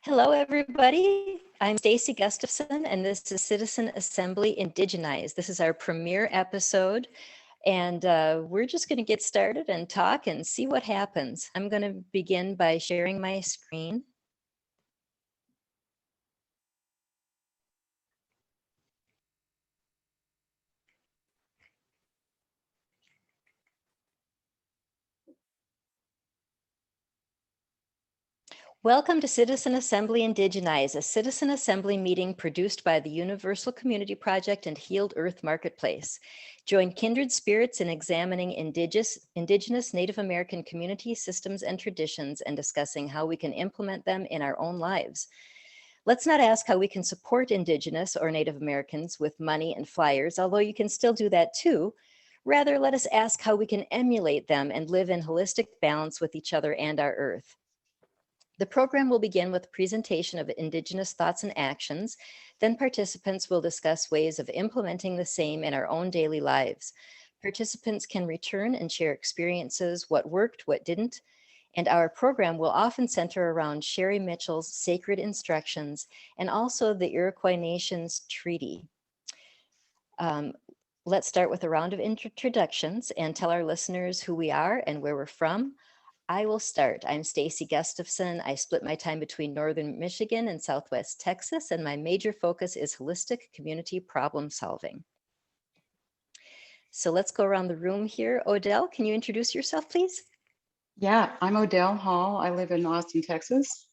Hello, everybody. I'm Stacy Gustafson, and this is Citizen Assembly Indigenize. This is our premiere episode, and we're just going to get started and talk and see what happens. I'm going to begin by sharing my screen. Welcome to Citizen Assembly Indigenize, a citizen assembly meeting produced by the Universal Community Project and Healed Earth Marketplace. Join kindred spirits in examining indigenous Native American community systems and traditions and discussing how we can implement them in our own lives. Let's not ask how we can support Indigenous or Native Americans with money and flyers, although you can still do that too. Rather, let us ask how we can emulate them and live in holistic balance with each other and our earth. The program will begin with a presentation of Indigenous thoughts and actions. Then participants will discuss ways of implementing the same in our own daily lives. Participants can return and share experiences, what worked, what didn't, and our program will often center around Sherri Mitchell's sacred instructions and also the Iroquois Nations Treaty. Let's start with a round of introductions and tell our listeners who we are and where we're from. I will start. I'm Stacy Gustafson. I split my time between Northern Michigan and Southwest Texas, and my major focus is holistic community problem solving. So let's go around the room here. Odell, can you introduce yourself, please? Yeah, I'm Odell Hall. I live in Austin, Texas,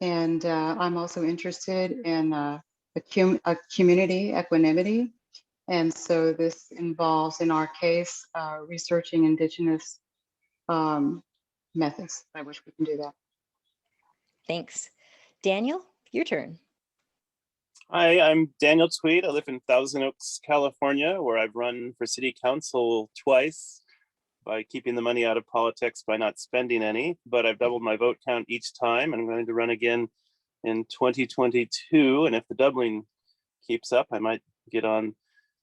and I'm also interested in a community equanimity. And so this involves, in our case, researching Indigenous methods. I wish we can do that. Thanks. Daniel, your turn. Hi, I'm Daniel Tweed. I live in Thousand Oaks, California, where I've run for city council twice by keeping the money out of politics by not spending any, but I've doubled my vote count each time, and I'm going to run again in 2022. And if the doubling keeps up, I might get on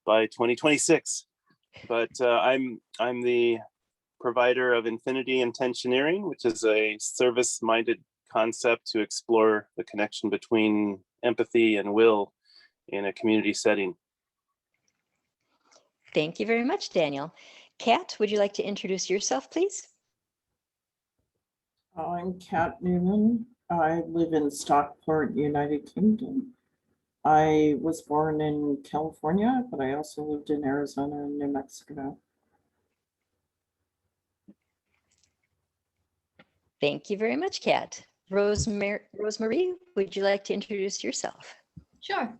by 2026. But I'm the provider of Infinity Intentioneering, which is a service-minded concept to explore the connection between empathy and will in a community setting. Thank you very much, Daniel. Kat, would you like to introduce yourself, please? I'm Kat Newman. I live in Stockport, United Kingdom. I was born in California, but I also lived in Arizona and New Mexico. Thank you very much, Kat. Rosemary, would you like to introduce yourself? Sure.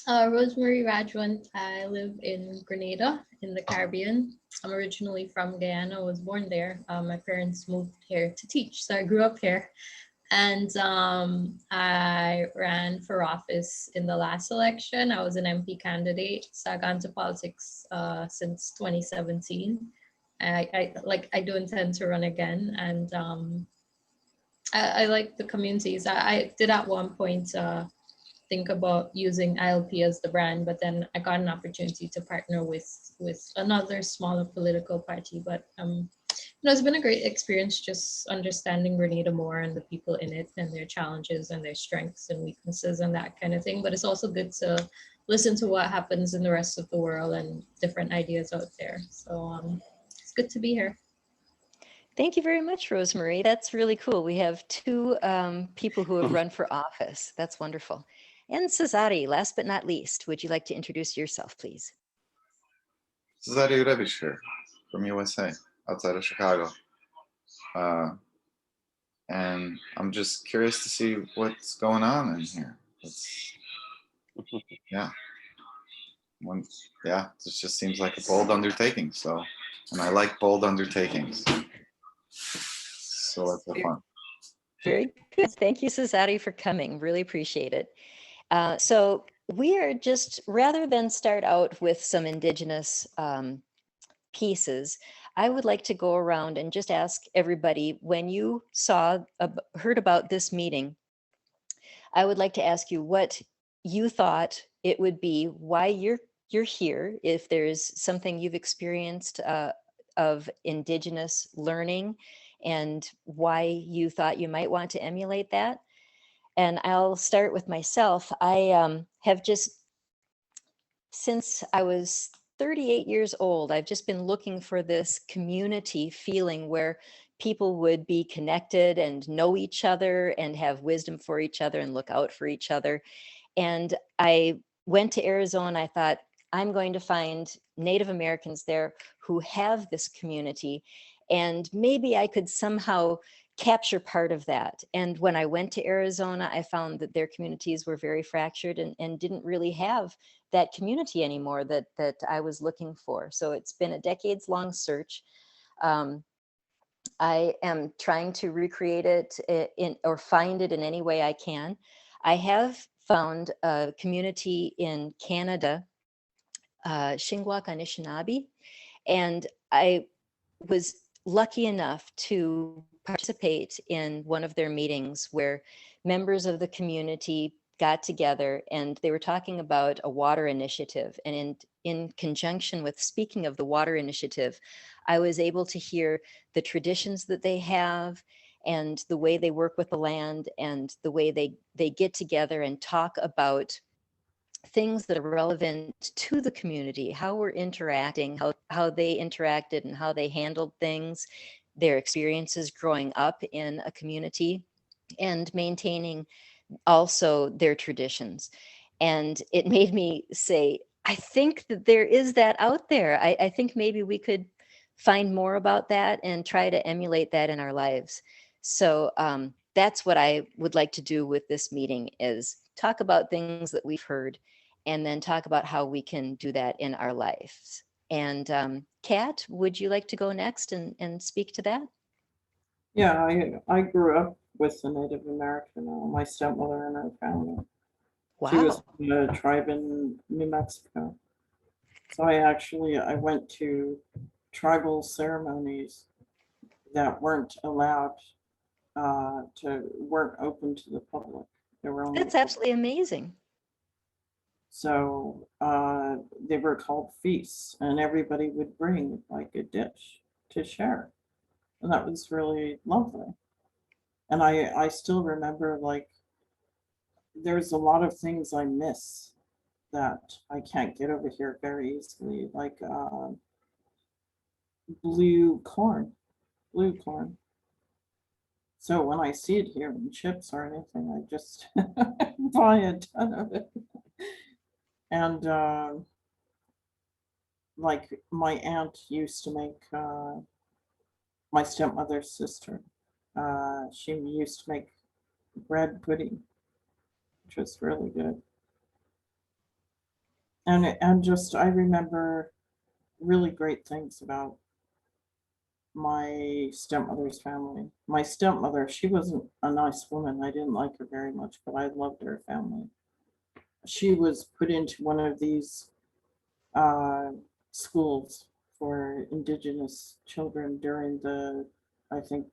Rosemary Rajwant. I live in Grenada in the Caribbean. I'm originally from Guyana, was born there. My parents moved here to teach, so I grew up here. And I ran for office in the last election. I was an MP candidate, so I got into politics since 2017. I do intend to run again, and I like the communities. I did at one point think about using ILP as the brand, but then I got an opportunity to partner with another smaller political party. But it's been a great experience just understanding Grenada more and the people in it and their challenges and their strengths and weaknesses and that kind of thing. But it's also good to listen to what happens in the rest of the world and different ideas out there. So it's good to be here. Thank you very much, Rosemary. That's really cool. We have two people who have run for office. That's wonderful. And Cesare, last but not least, would you like to introduce yourself, please? Cesare Urevic here from USA, outside of Chicago. And I'm just curious to see what's going on in here. This just seems like a bold undertaking. So, and I like bold undertakings. So let's have fun. Very good. Thank you, Cesare, for coming. Really appreciate it. So we are just, rather than start out with some Indigenous pieces, I would like to go around and just ask everybody, when you heard about this meeting, I would like to ask you what you thought it would be, why you're here, if there's something you've experienced of Indigenous learning, and why you thought you might want to emulate that. And I'll start with myself. I have just, since I was 38 years old, I've just been looking for this community feeling where people would be connected and know each other and have wisdom for each other and look out for each other. And I went to Arizona. I thought, I'm going to find Native Americans there who have this community, and maybe I could somehow capture part of that. And when I went to Arizona, I found that their communities were very fractured and didn't really have that community anymore that I was looking for. So it's been a decades-long search. I am trying to recreate it or find it in any way I can. I have found a community in Canada, Shingwak Anishinaabe, and I was lucky enough to participate in one of their meetings where members of the community got together and they were talking about a water initiative. And in conjunction with speaking of the water initiative, I was able to hear the traditions that they have and the way they work with the land and the way they get together and talk about things that are relevant to the community, how we're interacting, how they interacted and how they handled things, their experiences growing up in a community, and maintaining also their traditions. And it made me say, I think that there is that out there. I think maybe we could find more about that and try to emulate that in our lives. So that's what I would like to do with this meeting, is talk about things that we've heard and then talk about how we can do that in our lives. And Kat, would you like to go next and speak to that? Yeah, I grew up with a Native American, my stepmother and her family. She was Wow. from a tribe in New Mexico. So I went to tribal ceremonies that weren't allowed weren't open to the public. They were only That's absolutely amazing. So they were called feasts, and everybody would bring like a dish to share, and that was really lovely. And I still remember, like, there's a lot of things I miss that I can't get over here very easily, like blue corn, blue corn. So when I see it here in chips or anything, I just buy a ton of it. And like my aunt used to make, my stepmother's sister, she used to make bread pudding, which was really good. And just I remember really great things about my stepmother's family. My stepmother, she wasn't a nice woman. I didn't like her very much, but I loved her family. She was put into one of these uh, schools for Indigenous children during the, I think,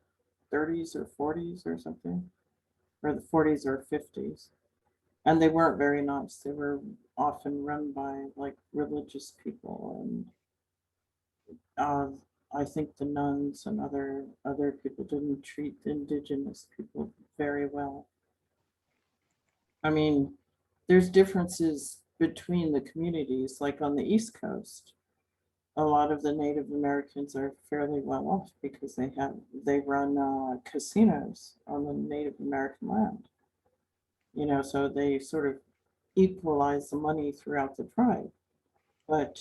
30s or 40s or something, or the 40s or 50s. And they weren't very nice. They were often run by like religious people, and I think the nuns and other people didn't treat the Indigenous people very well. I mean, there's differences between the communities, like on the East Coast. A lot of the Native Americans are fairly well off because they run casinos on the Native American land. So they sort of equalize the money throughout the tribe. But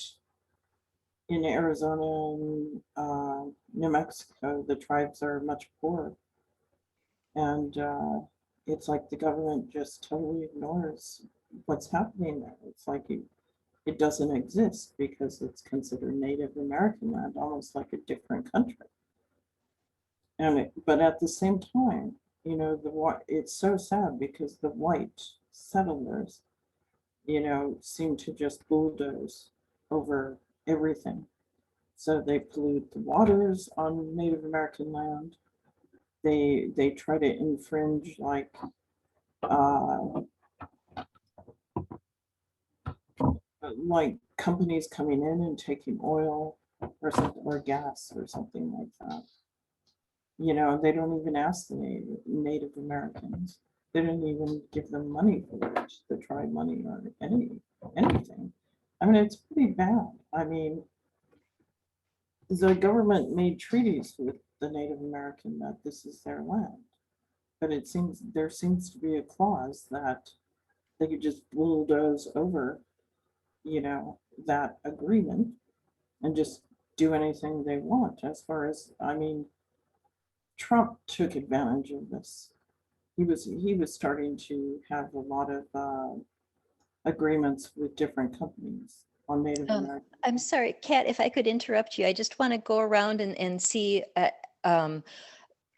in Arizona and New Mexico, the tribes are much poorer. And it's like the government just totally ignores what's happening there. It's like it doesn't exist because it's considered Native American land, almost like a different country. But at the same time, it's so sad because the white settlers, seem to just bulldoze over everything. So they pollute the waters on Native American land. They try to infringe like companies coming in and taking oil or something, or gas or something like that. They don't even ask the Native Americans. They didn't even give them money for it, the tribe money or anything. I mean, it's pretty bad. I mean, the government made treaties with the Native American that this is their land. But it seems there seems to be a clause that they could just bulldoze over, you know, that agreement and just do anything they want. As far as, I mean, Trump took advantage of this. He was starting to have a lot of agreements with different companies on Native American. I'm sorry, Kat, if I could interrupt you, I just want to go around and see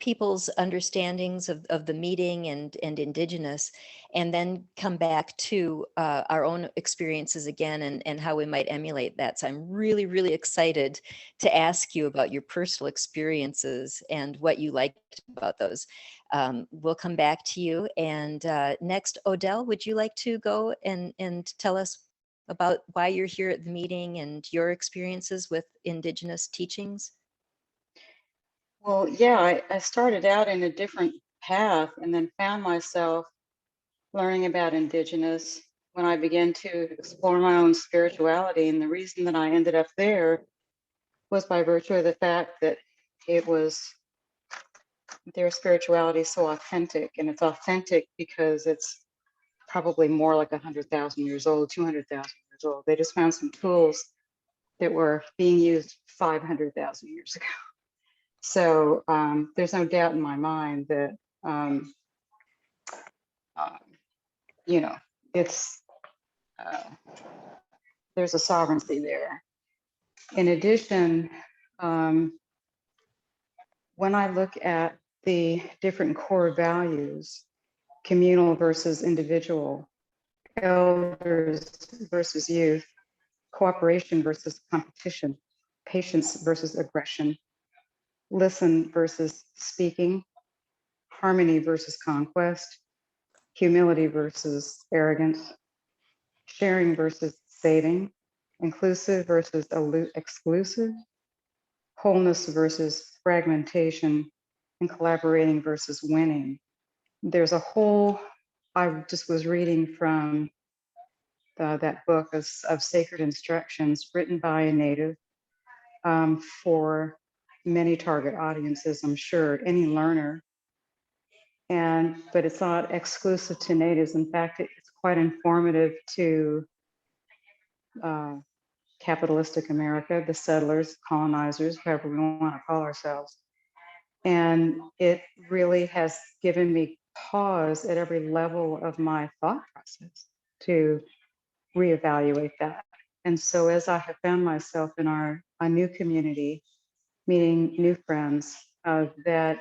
people's understandings of the meeting and Indigenous, and then come back to our own experiences again and how we might emulate that. So I'm really, really excited to ask you about your personal experiences and what you liked about those. We'll come back to you. And next, Odell, would you like to go and tell us about why you're here at the meeting and your experiences with Indigenous teachings? Well, yeah, I started out in a different path and then found myself learning about Indigenous when I began to explore my own spirituality. And the reason that I ended up there was by virtue of the fact that it was their spirituality is so authentic, and it's authentic because it's probably more like 100,000 years old, 200,000 years old. They just found some tools that were being used 500,000 years ago. So there's no doubt in my mind that, you know, it's, there's a sovereignty there. In addition, when I look at the different core values, communal versus individual, elders versus youth, cooperation versus competition, patience versus aggression, listen versus speaking, harmony versus conquest, humility versus arrogance, sharing versus saving, inclusive versus exclusive, wholeness versus fragmentation, and collaborating versus winning. There's a whole, I just was reading from that book of sacred instructions written by a native for many target audiences, I'm sure, any learner. But it's not exclusive to natives. In fact, it's quite informative to capitalistic America, the settlers, colonizers, whoever we want to call ourselves. And it really has given me pause at every level of my thought process to reevaluate that. And so as I have found myself in a new community, meeting new friends, that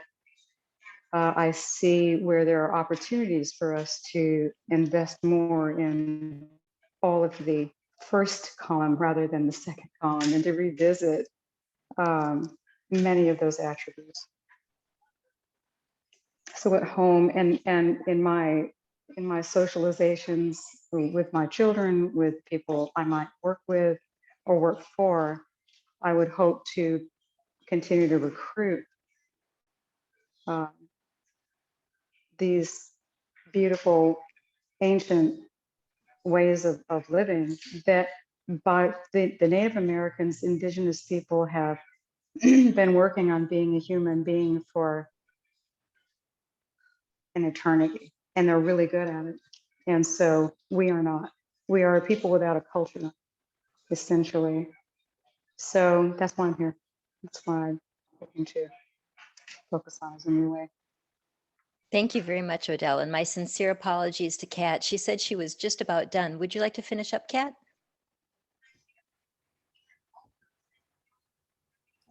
I see where there are opportunities for us to invest more in all of the first column rather than the second column, and to revisit many of those attributes. So at home and in my socializations with my children, with people I might work with or work for, I would hope to continue to recruit these beautiful ancient ways of living that by the Native Americans, Indigenous people have been working on being a human being for an eternity, and they're really good at it. And so we are not. We are people without a culture, essentially. So that's why I'm here. That's why I'm looking to focus on as a new way. Thank you very much, Odell, and my sincere apologies to Kat. She said she was just about done. Would you like to finish up, Kat?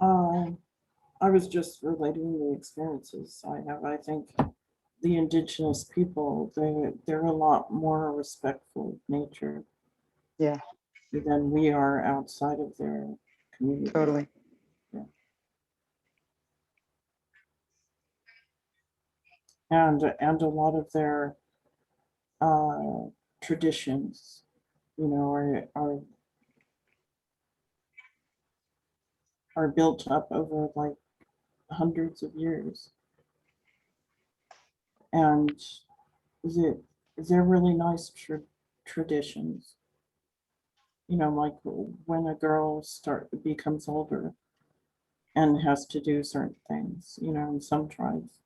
I was just relating the experiences I have. I think the Indigenous people, they're a lot more respectful of nature. Yeah. Than we are outside of their community. Totally. Yeah. And a lot of their traditions, you know, are built up over like hundreds of years. And they're really nice traditions. You know, like when a girl becomes older and has to do certain things, you know, in some tribes.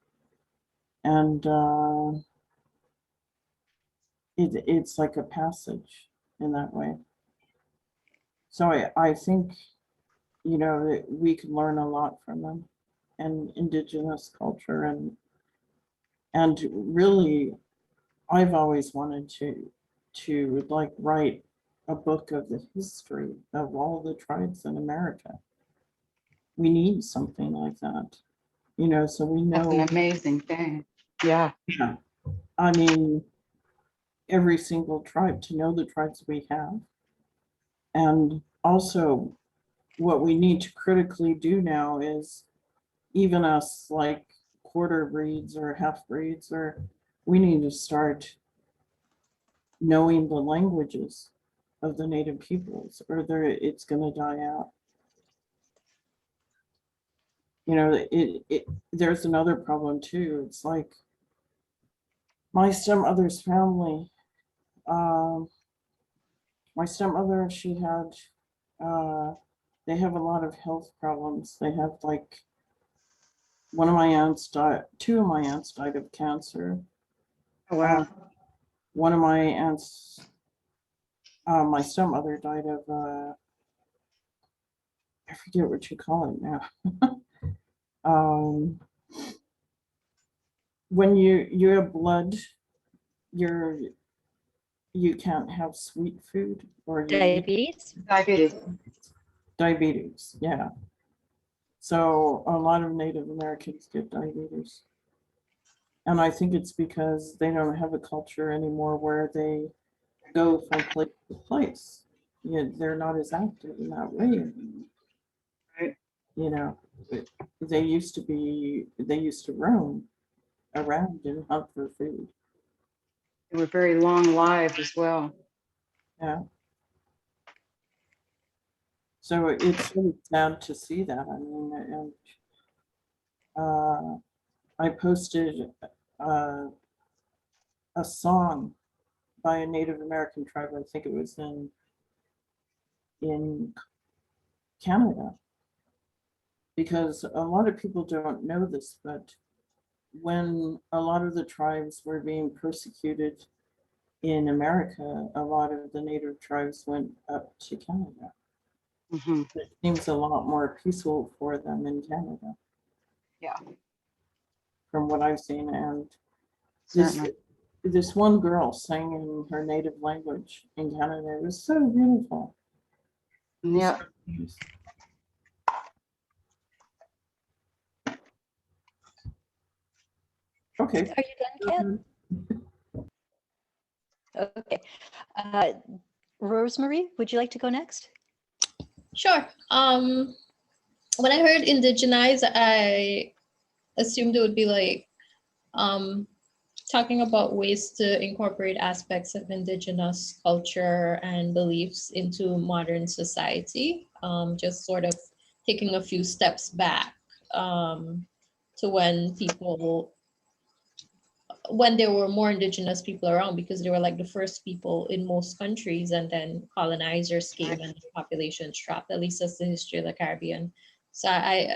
And it's like a passage in that way. So I think, you know, that we could learn a lot from them and Indigenous culture, and really, I've always wanted to like write a book of the history of all the tribes in America. We need something like that, you know, so we That's an know. amazing thing. Yeah. Yeah. I mean, every single tribe, to know the tribes we have. And also, what we need to critically do now is, even us like quarter breeds or half breeds, or we need to start knowing the languages of the native peoples, or it's going to die out. You know, there's another problem too. It's like my stepmother's family, my stepmother, she had, they have a lot of health problems. They have like, one of my aunts died, two of my aunts died of cancer. Oh, wow. One of my aunts, my stepmother died of, I forget what you call it now. When you have blood, you can't have sweet food, or Diabetes? Diabetes. diabetes, yeah. So a lot of Native Americans get diabetes. And I think it's because they don't have a culture anymore where they go from place to place. They're not as active in that way anymore. Right. You know, they used to roam around and hunt for food. They were very long lived as well. Yeah. So it's really sad to see that. I mean, and I posted a song by a Native American tribe. I think it was in Canada, because a lot of people don't know this, but when a lot of the tribes were being persecuted in America, a lot of the Native tribes went up to Canada. Mhm. It seems a lot more peaceful for them in Canada. Yeah. From what I've seen. And Certainly. this one girl sang in her native language in Canada. It was so beautiful. Yeah. Okay. Are you done, Kat? Okay. Rosemary, would you like to go next? Sure. When I heard indigenize, I assumed it would be like talking about ways to incorporate aspects of indigenous culture and beliefs into modern society. Just sort of taking a few steps back to when there were more indigenous people around, because they were like the first people in most countries, and then colonizers came and the population dropped. At least that's the history of the Caribbean. So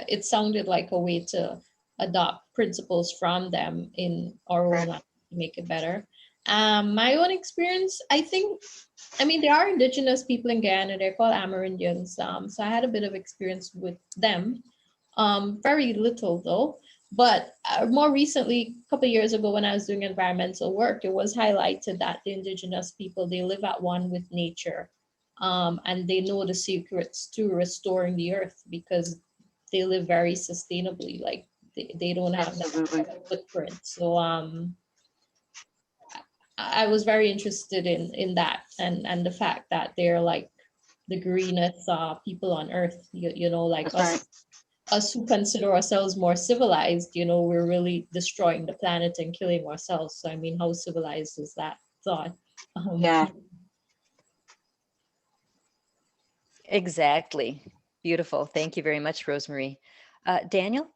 it sounded like a way to adopt principles from them in our own life to make it better. My own experience, I mean, there are indigenous people in Guyana. They're called Amerindians. So I had a bit of experience with them. Very little though. But more recently, a couple of years ago, when I was doing environmental work, it was highlighted that the indigenous people, they live at one with nature, and they know the secrets to restoring the earth, because they live very sustainably. Like they don't have that footprint. So I was very interested in that, and the fact that they're like the greenest people on earth. You know, like us who consider ourselves more civilized, you know, we're really destroying the planet and killing ourselves. So I mean, how civilized is that thought? Yeah. Exactly. Beautiful. Thank you very much, Rosemary. Daniel?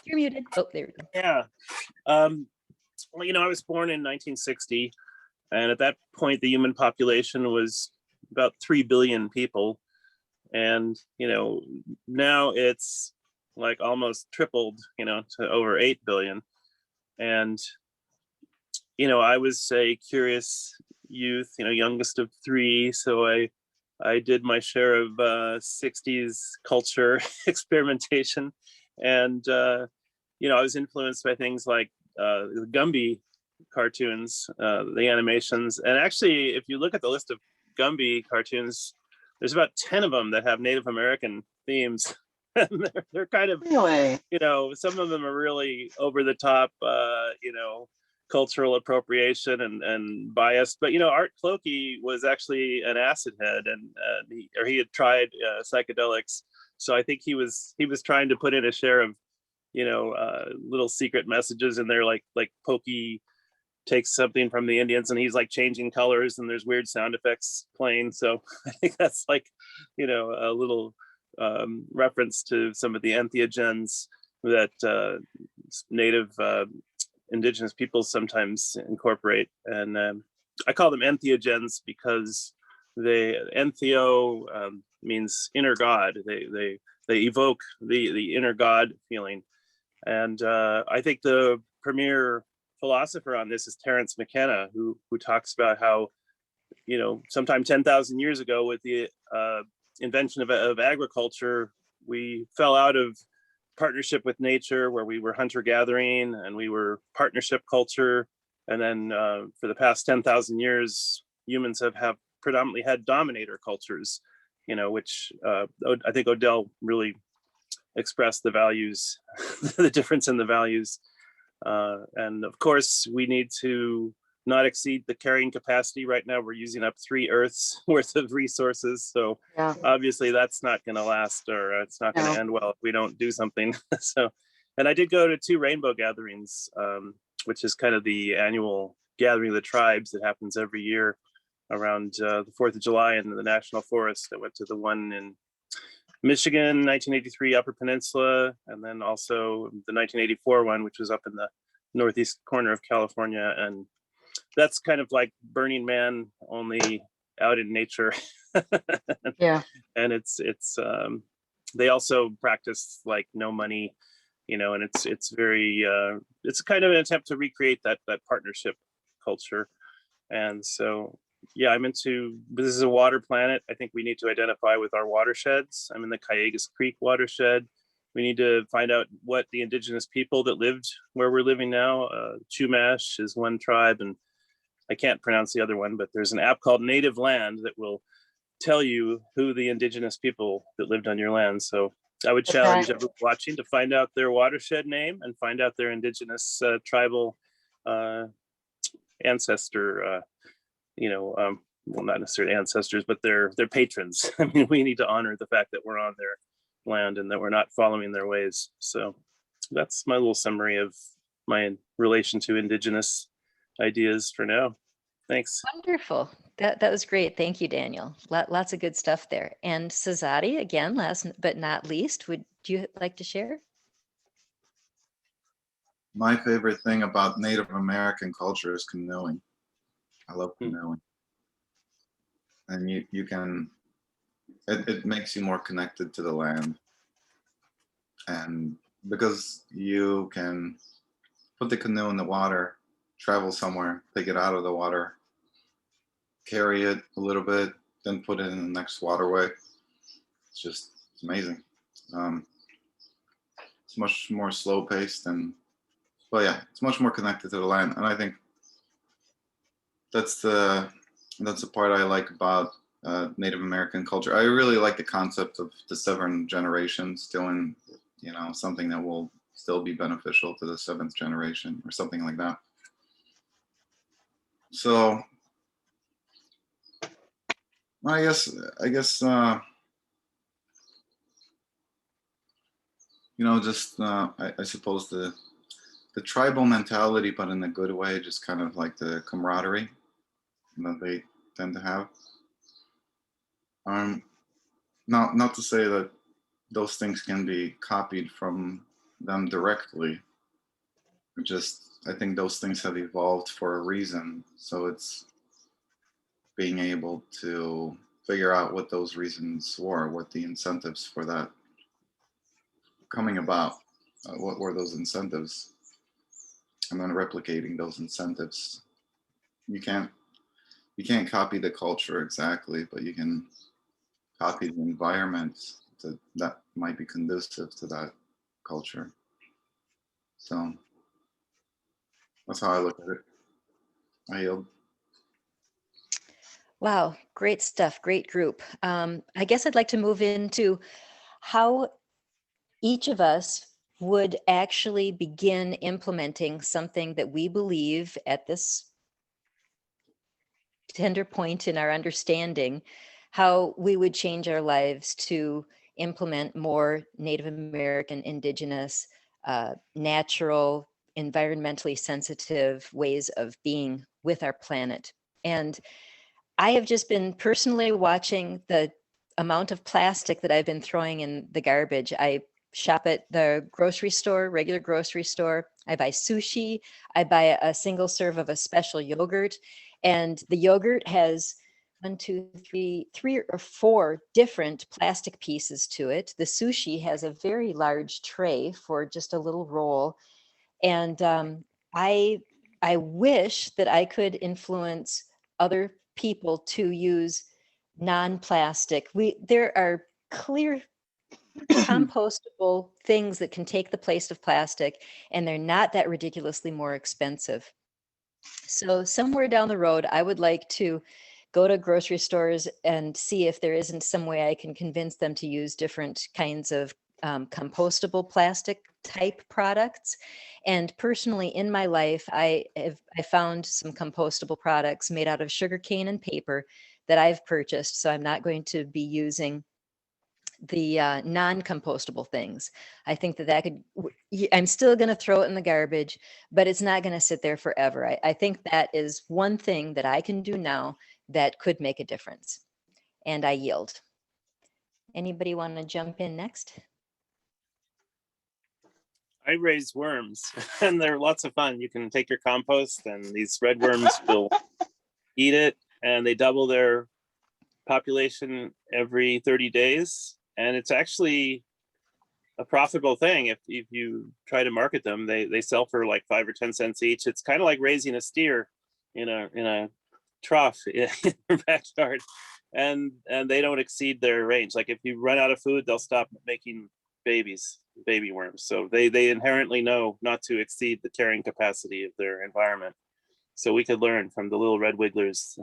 You're muted. Oh, there we go. Yeah. Well, I was born in 1960, and at that point, the human population was about 3 billion people. And, now it's like almost tripled, to over 8 billion. And, I was a curious youth, youngest of 3. So I did my share of 60s culture experimentation. And, I was influenced by things like the Gumby cartoons, the animations. And actually, if you look at the list of Gumby cartoons, there's about 10 of them that have Native American themes. And they're kind of, Really? some of them are really over the top, cultural appropriation and bias. But, Art Clokey was actually an acid head, and he had tried psychedelics. So I think he was trying to put in a share of, little secret messages in there, like Pokey takes something from the Indians and he's like changing colors and there's weird sound effects playing. So I think that's like, a little reference to some of the entheogens that native indigenous peoples sometimes incorporate. And I call them entheogens because entheo means inner God. They evoke the inner God feeling. And I think the premier philosopher on this is Terence McKenna, who talks about how, sometime 10,000 years ago, with the invention of agriculture, we fell out of partnership with nature, where we were hunter-gathering and we were partnership culture. And then for the past 10,000 years, humans have predominantly had dominator cultures, which I think Odell really expressed the values, the difference in the values. And of course, we need to not exceed the carrying capacity. Right now, we're using up 3 Earths worth of resources. So Yeah. obviously that's not going to last, or it's not going to No. end well if we don't do something. So, and I did go to 2 rainbow gatherings, which is kind of the annual gathering of the tribes that happens every year around the 4th of July in the National Forest. I went to the one in Michigan, 1983 Upper Peninsula, and then also the 1984 one, which was up in the northeast corner of California. And that's kind of like Burning Man, only out in nature. Yeah. And it's they also practice like no money, and it's very it's kind of an attempt to recreate that partnership culture. And so yeah, I'm into, this is a water planet. I think we need to identify with our watersheds. I'm in the Cayugas Creek watershed. We need to find out what the indigenous people that lived where we're living now. Chumash is one tribe, and I can't pronounce the other one, but there's an app called Native Land that will tell you who the indigenous people that lived on your land. So I would That's challenge right. everyone watching to find out their watershed name and find out their indigenous tribal ancestor, well, not necessarily ancestors, but their patrons. I mean, we need to honor the fact that we're on their land and that we're not following their ways. So that's my little summary of my relation to indigenous ideas for now. Thanks. Wonderful. That was great. Thank you, Daniel. Lots of good stuff there. And Sazadi, again, last but not least, would you like to share? My favorite thing about Native American culture is canoeing. I love canoeing. And you can, it makes you more connected to the land. And because you can put the canoe in the water, travel somewhere, take it out of the water, carry it a little bit, then put it in the next waterway. It's amazing. It's much more slow paced, but yeah, it's much more connected to the land. And I think that's the part I like about Native American culture. I really like the concept of the 7 generations doing, something that will still be beneficial to the 7th generation or something like that. So I guess I suppose the tribal mentality, but in a good way, just kind of like the camaraderie that they tend to have. Not to say that those things can be copied from them directly. I think those things have evolved for a reason. So it's being able to figure out what those reasons were, what the incentives for that coming about, what were those incentives, and then replicating those incentives. You can't copy the culture exactly, but you can copy the environment that might be conducive to that culture. So that's how I look at it. I yield. Wow, great stuff, great group. I guess I'd like to move into how each of us would actually begin implementing something that we believe at this tender point in our understanding, how we would change our lives to implement more Native American, Indigenous, natural, environmentally sensitive ways of being with our planet. And I have just been personally watching the amount of plastic that I've been throwing in the garbage. I shop at the grocery store, regular grocery store. I buy sushi. I buy a single serve of a special yogurt. And the yogurt has three or four different plastic pieces to it. The sushi has a very large tray for just a little roll. And I wish that I could influence other people to use non-plastic. There are clear compostable things that can take the place of plastic, and they're not that ridiculously more expensive. So somewhere down the road, I would like to go to grocery stores and see if there isn't some way I can convince them to use different kinds of compostable plastic type products. And personally in my life, I found some compostable products made out of sugarcane and paper that I've purchased. So I'm not going to be using the non-compostable things. I think that I'm still going to throw it in the garbage, but it's not going to sit there forever. I think that is one thing that I can do now that could make a difference. And I yield. Anybody want to jump in next? I raise worms and they're lots of fun. You can take your compost and these red worms will eat it, and they double their population every 30 days. And it's actually a profitable thing. If you try to market them, they sell for like 5 or 10 cents each. It's kind of like raising a steer in a trough in your backyard, and they don't exceed their range. Like if you run out of food, they'll stop making baby worms. So they inherently know not to exceed the carrying capacity of their environment. So we could learn from the little red wigglers.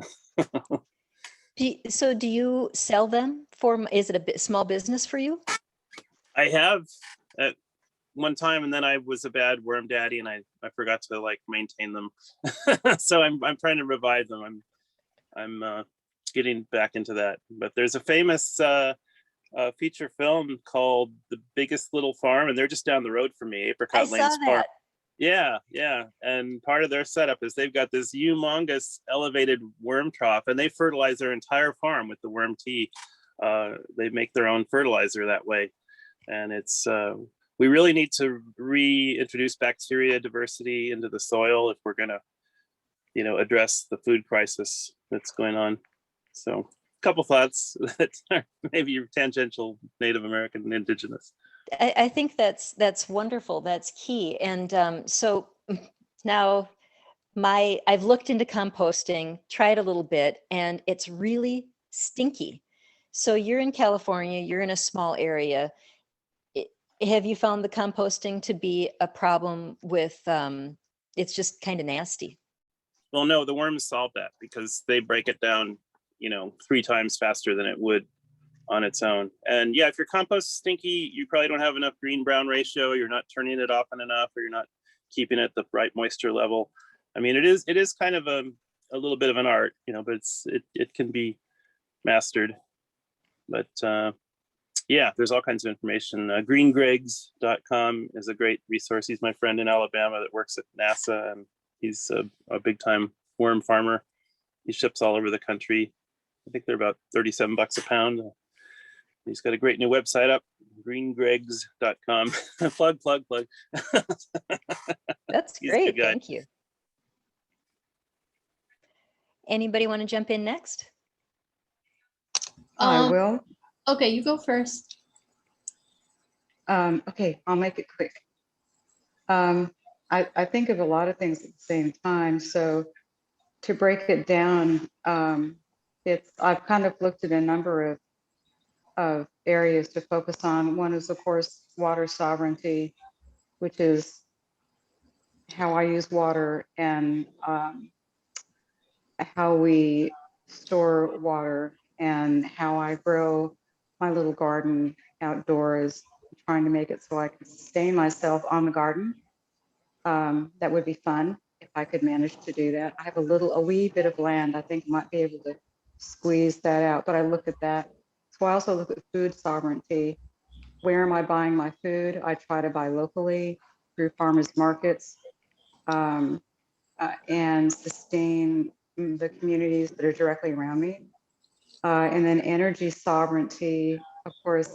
So do you sell them for, is it a small business for you? I have at one time, and then I was a bad worm daddy and I forgot to like maintain them. So I'm trying to revive them. I'm getting back into that. But there's a famous feature film called The Biggest Little Farm, and they're just down the road from me, Apricot Lane's farm. Yeah. And part of their setup is they've got this humongous elevated worm trough, and they fertilize their entire farm with the worm tea. They make their own fertilizer that way. And it's, we really need to reintroduce bacteria diversity into the soil if we're gonna, address the food crisis that's going on. So a couple thoughts that are maybe tangential Native American and Indigenous. I think that's wonderful. That's key. And so now I've looked into composting, tried a little bit, and it's really stinky. So you're in California, you're in a small area. Have you found the composting to be a problem with, it's just kind of nasty? Well, no, the worms solve that because they break it down, 3 times faster than it would on its own. And yeah, if your compost is stinky, you probably don't have enough green-brown ratio, you're not turning it often enough, or you're not keeping it the right moisture level. I mean, it is kind of a little bit of an art, but it can be mastered. But yeah, there's all kinds of information. Greengregs.com is a great resource. He's my friend in Alabama that works at NASA, and he's a big time worm farmer. He ships all over the country. I think they're about $37 a pound. He's got a great new website up, greengregs.com. plug. That's He's a good great. guy. Thank you. Anybody want to jump in next? I will. Okay, you go first. Okay, I'll make it quick. I think of a lot of things at the same time. So to break it down, I've kind of looked at a number of areas to focus on. One is, of course, water sovereignty, which is how I use water and how we store water and how I grow my little garden outdoors, trying to make it so I can sustain myself on the garden. That would be fun if I could manage to do that. I have a wee bit of land. I think I might be able to squeeze that out, but I look at that. So I also look at food sovereignty. Where am I buying my food? I try to buy locally through farmers markets and sustain the communities that are directly around me. And then energy sovereignty, of course,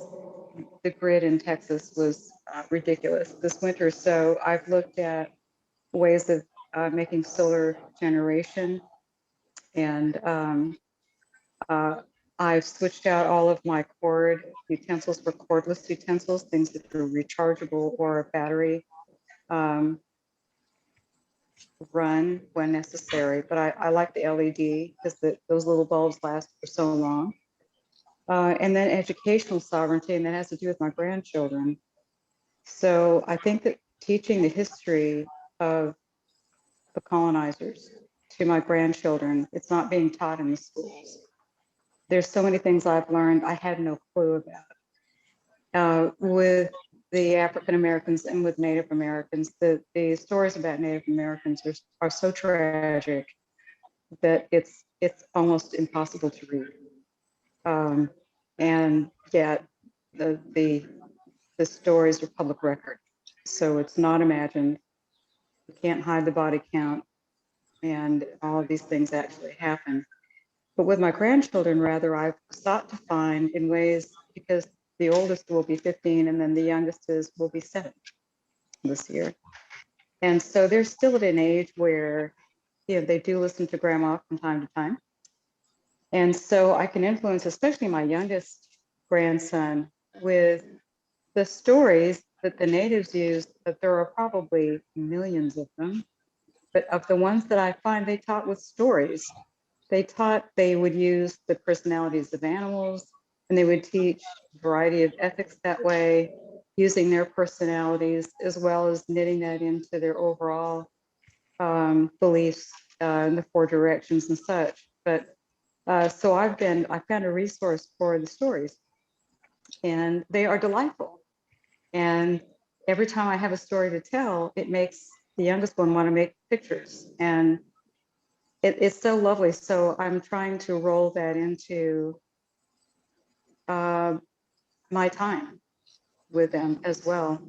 the grid in Texas was ridiculous this winter. So I've looked at ways of making solar generation, and I've switched out all of my cord utensils for cordless utensils, things that are rechargeable or a battery run when necessary. But I like the LED because those little bulbs last for so long. And then educational sovereignty, and that has to do with my grandchildren. So I think that teaching the history of the colonizers to my grandchildren, it's not being taught in the schools. There's so many things I've learned I had no clue about. With the African Americans and with Native Americans, the stories about Native Americans are so tragic that it's almost impossible to read. And yet the stories are public record. So it's not imagined. You can't hide the body count. And all of these things actually happen. But with my grandchildren, rather, I've sought to find in ways, because the oldest will be 15 and then the youngest will be 7 this year. And so they're still at an age where, they do listen to grandma from time to time. And so I can influence, especially my youngest grandson, with the stories that the natives use, that there are probably millions of them. But of the ones that I find, they taught with stories. They would use the personalities of animals, and they would teach a variety of ethics that way, using their personalities, as well as knitting that into their overall beliefs in the 4 directions and such. But so I found a resource for the stories, and they are delightful. And every time I have a story to tell, it makes the youngest one want to make pictures, and it's so lovely. So I'm trying to roll that into my time with them as well.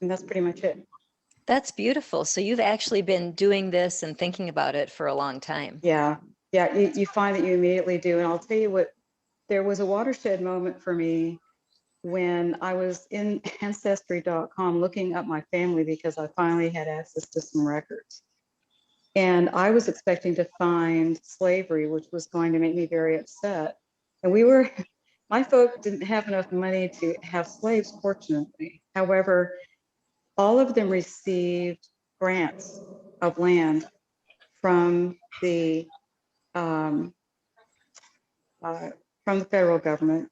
And that's pretty much it. That's beautiful. So you've actually been doing this and thinking about it for a long time. Yeah. You find that you immediately do. And I'll tell you what, there was a watershed moment for me when I was in ancestry.com looking up my family, because I finally had access to some records. And I was expecting to find slavery, which was going to make me very upset. And my folk didn't have enough money to have slaves, fortunately. However, all of them received grants of land from the federal government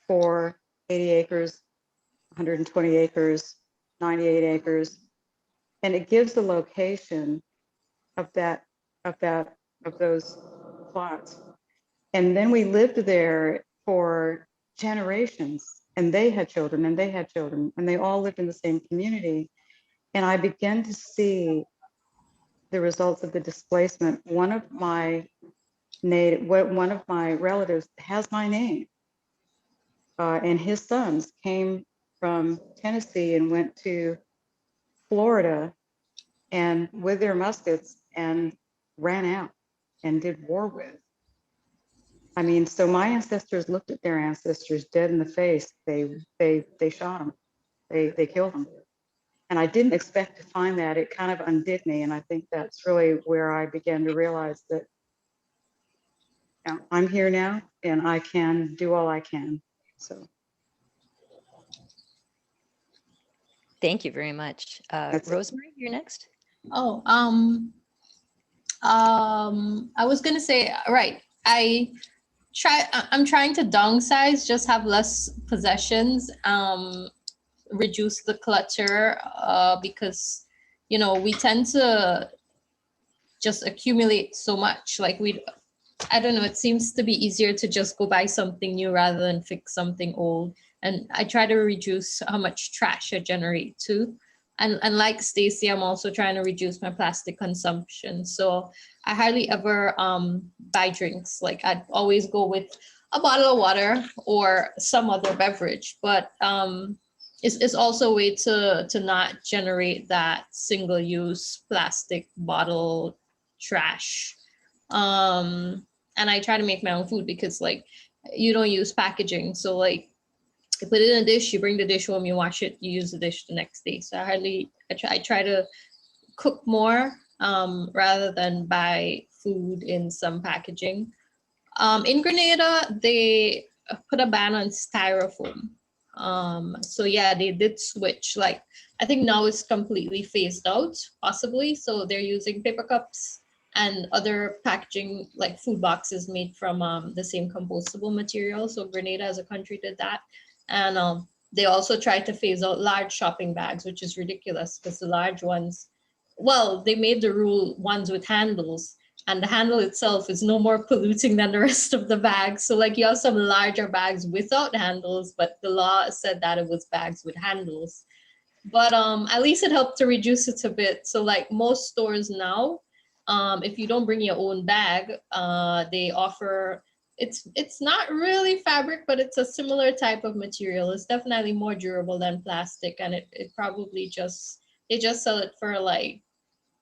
for 80 acres, 120 acres, 98 acres, and it gives the location of those plots. And then we lived there for generations, and they had children, and they had children, and they all lived in the same community. And I began to see the results of the displacement. One of my relatives has my name, and his sons came from Tennessee and went to Florida and with their muskets and ran out and did war with. I mean, so my ancestors looked at their ancestors dead in the face. They shot them. They killed them. And I didn't expect to find that. It kind of undid me. And I think that's really where I began to realize that, you know, I'm here now and I can do all I can. So Thank you very much. That's it. Rosemary, you're next. Oh, I was gonna say, right. I'm trying to downsize, just have less possessions, reduce the clutter, because, you know, we tend to just accumulate so much. Like I don't know, it seems to be easier to just go buy something new rather than fix something old. And I try to reduce how much trash I generate too. And like Stacy, I'm also trying to reduce my plastic consumption. So I hardly ever buy drinks. Like I'd always go with a bottle of water or some other beverage. But it's also a way to not generate that single-use plastic bottle trash. And I try to make my own food because like you don't use packaging. So like you put it in a dish, you bring the dish home, you wash it, you use the dish the next day. So I try to cook more rather than buy food in some packaging. In Grenada, they put a ban on styrofoam. So yeah, they did switch. Like I think now it's completely phased out, possibly. So they're using paper cups and other packaging, like food boxes made from the same compostable material. So Grenada as a country did that. And they also tried to phase out large shopping bags, which is ridiculous because the large ones, well, they made the rule ones with handles, and the handle itself is no more polluting than the rest of the bags. So like you have some larger bags without handles, but the law said that it was bags with handles. But at least it helped to reduce it a bit. So like most stores now, if you don't bring your own bag, they offer, it's not really fabric, but it's a similar type of material. It's definitely more durable than plastic, and it probably they just sell it for like,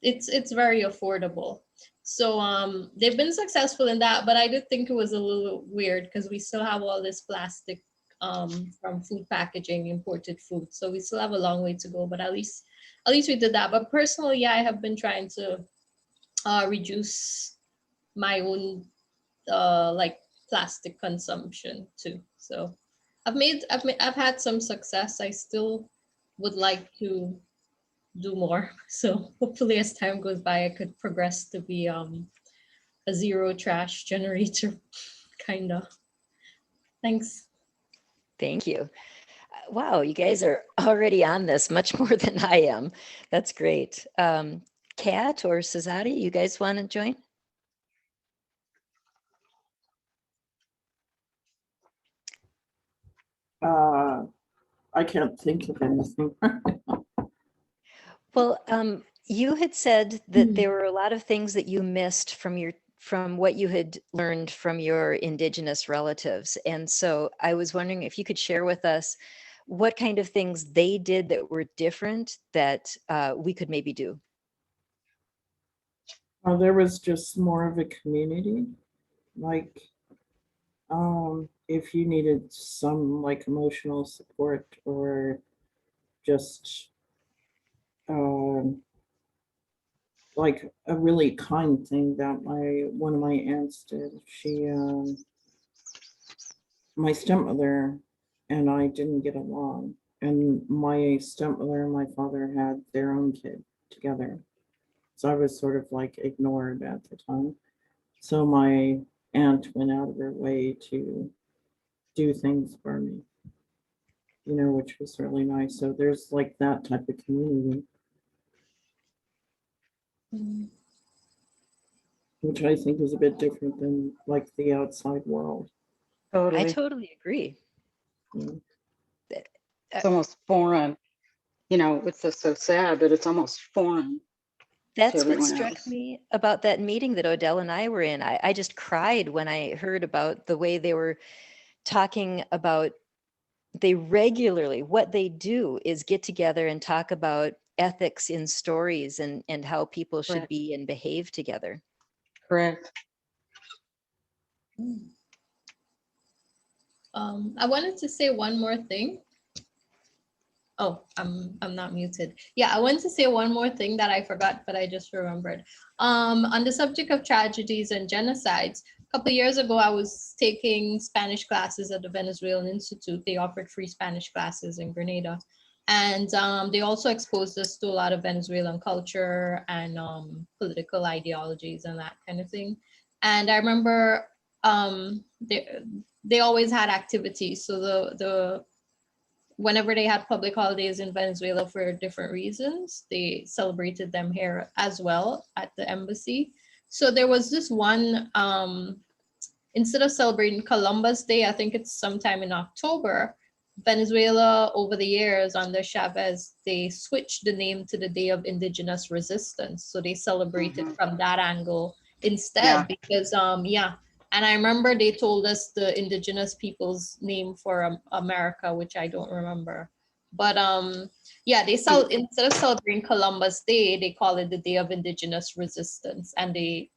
it's very affordable. So they've been successful in that, but I did think it was a little weird because we still have all this plastic from food packaging, imported food. So we still have a long way to go, but at least we did that. But personally, yeah, I have been trying to reduce my own like plastic consumption too. So I've had some success. I still would like to do more. So hopefully as time goes by, I could progress to be a zero trash generator, kind of. Thanks. Thank you. Wow, you guys are already on this much more than I am. That's great. Kat or Sazadi, you guys want to join? I can't think of anything. Well, you had said that there were a lot of things that you missed from what you had learned from your Indigenous relatives. And so I was wondering if you could share with us what kind of things they did that were different that we could maybe do. Well, there was just more of a community. Like, if you needed some like emotional support or just like a really kind thing that one of my aunts did. She my stepmother and I didn't get along, and my stepmother and my father had their own kid together. So I was sort of like ignored at the time. So my aunt went out of her way to do things for me, you know, which was really nice. So there's like that type of community, which I think is a bit different than like the outside world. Totally. I totally agree. It's almost foreign. You know, it's so sad, but it's almost foreign. That's what struck me about that meeting that Odell and I were in. I just cried when I heard about the way they were talking about, they regularly, what they do is get together and talk about ethics in stories and how people should be and behave together. Correct. I wanted to say one more thing. Oh, I'm not muted. Yeah, I wanted to say one more thing that I forgot, but I just remembered. On the subject of tragedies and genocides, a couple of years ago, I was taking Spanish classes at the Venezuelan Institute. They offered free Spanish classes in Grenada. And they also exposed us to a lot of Venezuelan culture and political ideologies and that kind of thing. And I remember they always had activities. So whenever they had public holidays in Venezuela for different reasons, they celebrated them here as well at the embassy. So there was this one, instead of celebrating Columbus Day, I think it's sometime in October, Venezuela over the years under Chavez, they switched the name to the Day of Indigenous Resistance. So they celebrated from that angle instead because, yeah. And I remember they told us the indigenous people's name for America, which I don't remember. But yeah, instead of celebrating Columbus Day, they call it the Day of Indigenous Resistance, and they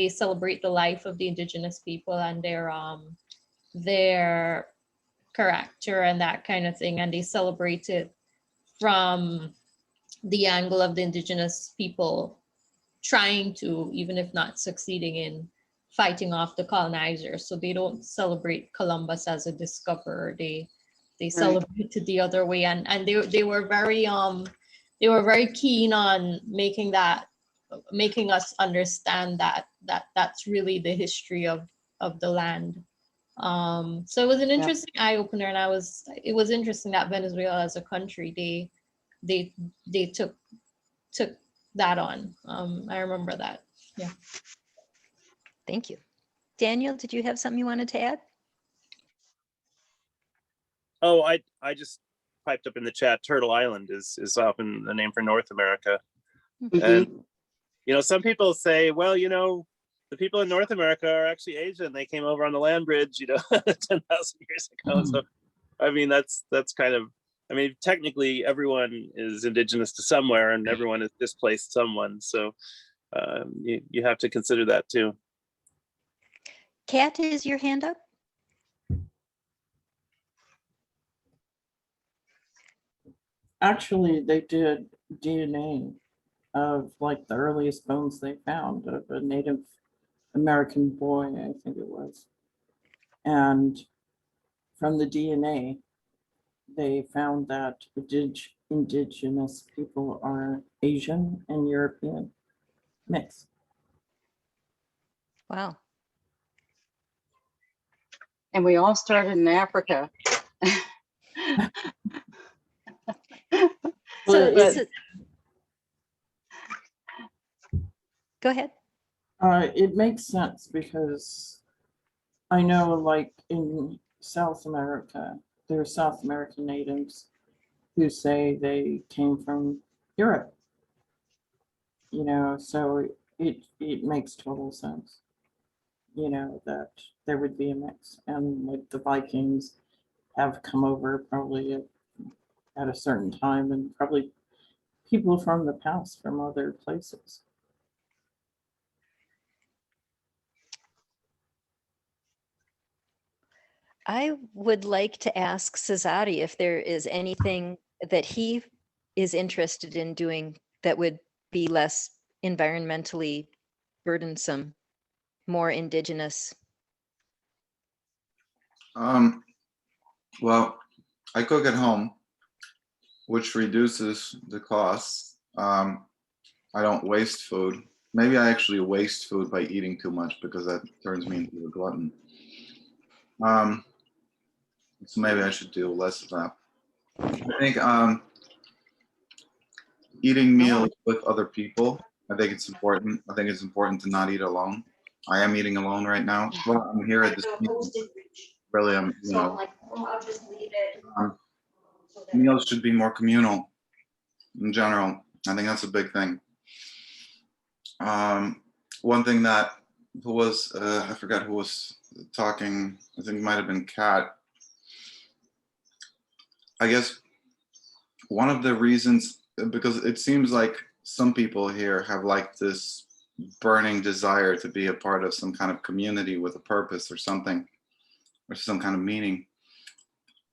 celebrate the life of the indigenous people and their character and that kind of thing, and they celebrate it from the angle of the indigenous people trying to, even if not succeeding in fighting off the colonizers. So they don't celebrate Columbus as a discoverer. They celebrate it the other way, and they were very keen on making us understand that that's really the history of the land. So it was an interesting eye opener, and it was interesting that Venezuela as a country, they took that on. I remember that. Yeah. Thank you. Daniel, did you have something you wanted to add? Oh, I just piped up in the chat. Turtle Island is often the name for North America. And some people say, well, the people in North America are actually Asian. They came over on the land bridge, 10,000 years ago. So, I mean, that's kind of, technically everyone is indigenous to somewhere, and everyone has displaced someone. So you have to consider that too. Kat, is your hand up? Actually, they did DNA of like the earliest bones they found of a Native American boy, I think it was. And from the DNA, they found that indigenous people are Asian and European mix. Wow. And we all started in Africa. So go ahead. It makes sense because I know, like in South America, there are South American natives who say they came from Europe. So it makes total sense. That there would be a mix, and like the Vikings have come over probably at a certain time, and probably people from the past from other places. I would like to ask Cesari if there is anything that he is interested in doing that would be less environmentally burdensome, more indigenous. Well, I cook at home, which reduces the costs. I don't waste food. Maybe I actually waste food by eating too much, because that turns me into a glutton. So maybe I should do less of that. I think eating meals with other people, I think it's important. I think it's important to not eat alone. I am eating alone right now. Well, I'm here at this meeting. Really, meals should be more communal in general. I think that's a big thing. One thing that was, I forgot who was talking, I think it might have been Kat. I guess one of the reasons, because it seems like some people here have like this burning desire to be a part of some kind of community with a purpose or something. or some kind of meaning.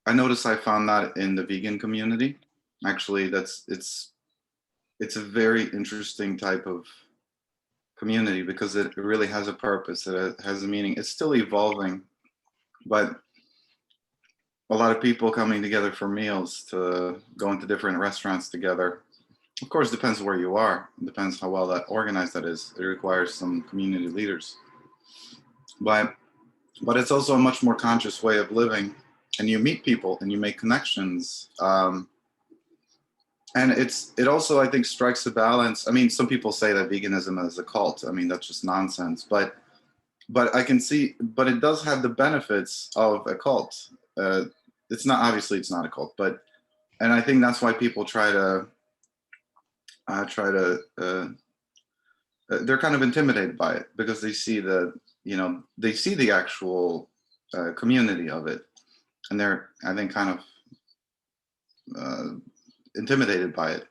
I noticed I found that in the vegan community. Actually, it's a very interesting type of community because it really has a purpose. It has a meaning. It's still evolving, but a lot of people coming together for meals, to go into different restaurants together. Of course, it depends where you are. It depends how well that organized that is. It requires some community leaders. But it's also a much more conscious way of living, and you meet people and you make connections. And it also, I think, strikes a balance. I mean, some people say that veganism is a cult. I mean, that's just nonsense. But I can see, but it does have the benefits of a cult. It's not, obviously it's not a cult, and I think that's why people try to they're kind of intimidated by it, because they see they see the actual community of it, and they're, I think, kind of intimidated by it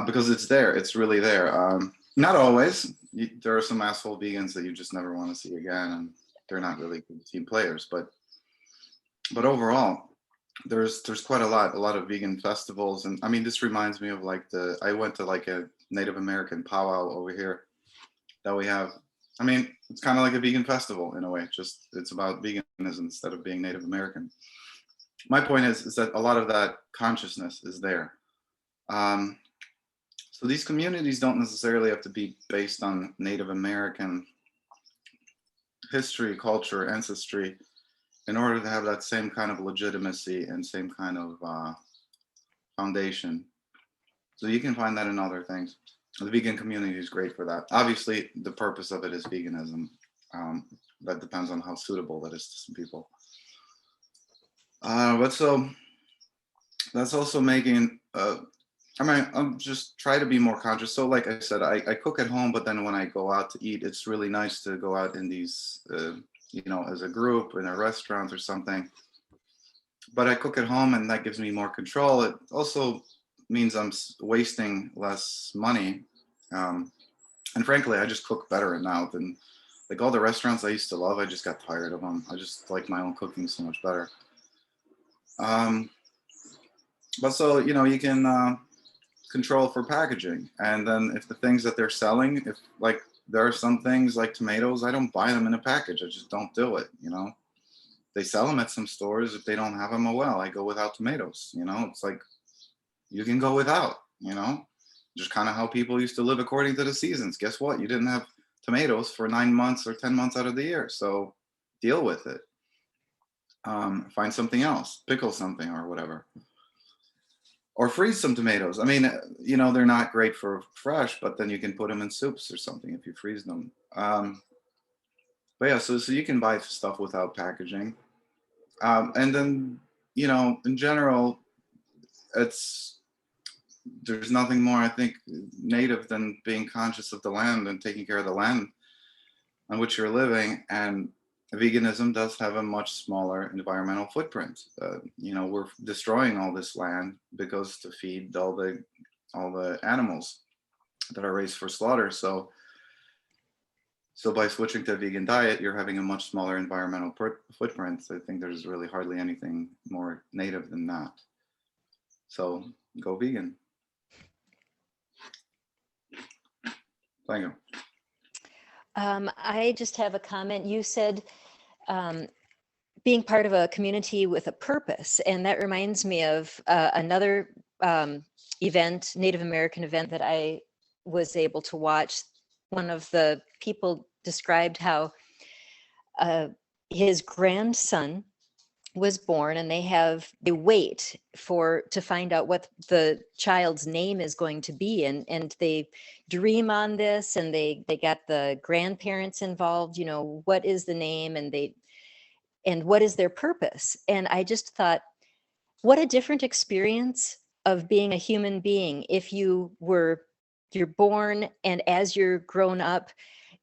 because it's there. It's really there. Not always. There are some asshole vegans that you just never want to see again, and they're not really good team players. But overall, there's quite a lot of vegan festivals, and I mean, this reminds me of like I went to like a Native American powwow over here that we have. I mean, it's kind of like a vegan festival in a way. Just it's about veganism instead of being Native American. My point is that a lot of that consciousness is there. So these communities don't necessarily have to be based on Native American history, culture, ancestry, in order to have that same kind of legitimacy and same kind of foundation. So you can find that in other things. The vegan community is great for that. Obviously, the purpose of it is veganism. That depends on how suitable that is to some people. But so that's also making, I mean, I'm just try to be more conscious. So like I said, I cook at home, but then when I go out to eat, it's really nice to go out in these, as a group in a restaurant or something. But I cook at home, and that gives me more control. It also means I'm wasting less money. And frankly, I just cook better now than like all the restaurants I used to love. I just got tired of them. I just like my own cooking so much better. But so, you can control for packaging. And then if the things that they're selling, if like there are some things like tomatoes, I don't buy them in a package. I just don't do it. They sell them at some stores. If they don't have them, oh well, I go without tomatoes. It's like, you can go without, just kind of how people used to live according to the seasons. Guess what? You didn't have tomatoes for 9 months or 10 months out of the year. So deal with it. Find something else, pickle something or whatever. Or freeze some tomatoes. I mean, they're not great for fresh, but then you can put them in soups or something if you freeze them. But yeah, so you can buy stuff without packaging. And then, in general, there's nothing more, I think, native than being conscious of the land and taking care of the land on which you're living. And veganism does have a much smaller environmental footprint. We're destroying all this land because to feed all the animals that are raised for slaughter. So by switching to a vegan diet, you're having a much smaller environmental footprint. So I think there's really hardly anything more native than that. So go vegan. Thank you. I just have a comment. You said being part of a community with a purpose, and that reminds me of another event, Native American event that I was able to watch. One of the people described how his grandson was born, and they wait to find out what the child's name is going to be, and they dream on this, and they got the grandparents involved, what is the name, and what is their purpose. And I just thought, what a different experience of being a human being. If you're born, and as you're grown up,